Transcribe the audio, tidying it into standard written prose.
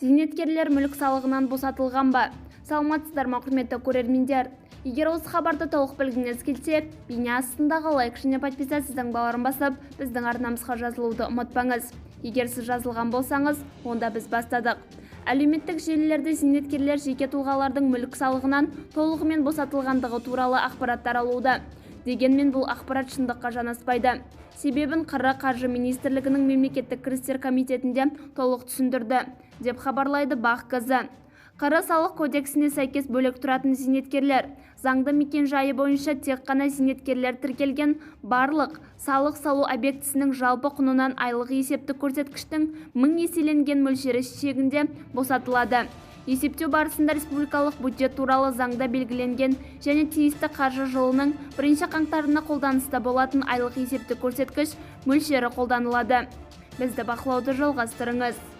Зейнеткерлер мүлік салығынан босатылған ба? Саламатсыздар ма, құрметті көрермендер? Егер осы хабарды толық білгіңіз келсе, бейне астындағы лайк және подписациядан баларын басып, біздің арнамызға жазылуды ұмытпаңыз. Егер сіз жазылған болсаңыз, онда біз бастадық. Әлеуметтік желілерде зейнеткерлер жеке тұлғалардың мүлік салығынан толығымен босатылғандығы туралы ақпараттар алуда. Дегенмен бұл ақпарат шындыққа жанаспайды. Себебін қр қаржы министрлігінің мемлекеттік кірістер комитетінде толық түсіндірді, деп хабарлайды бақ.кз. Қр салық кодексіне сәйкес бөлек тұратын зейнеткерлер заңды мекен-жайы бойынша тек қана зейнеткерлер тіркелген барлық салық салу объектісінің жалпы құнынан айлық есептік көрсеткіштің 1000 еселенген мөлшері шегінде босатылады. Есептеу барысында республикалық бюджет туралы заңда белгіленген және тиісті қаржы жылының 1 қаңтарына қолданыста болатын айлық есептік көрсеткіш мөлшері қолданылады. Бізді бақылауды жалғастырыңыз.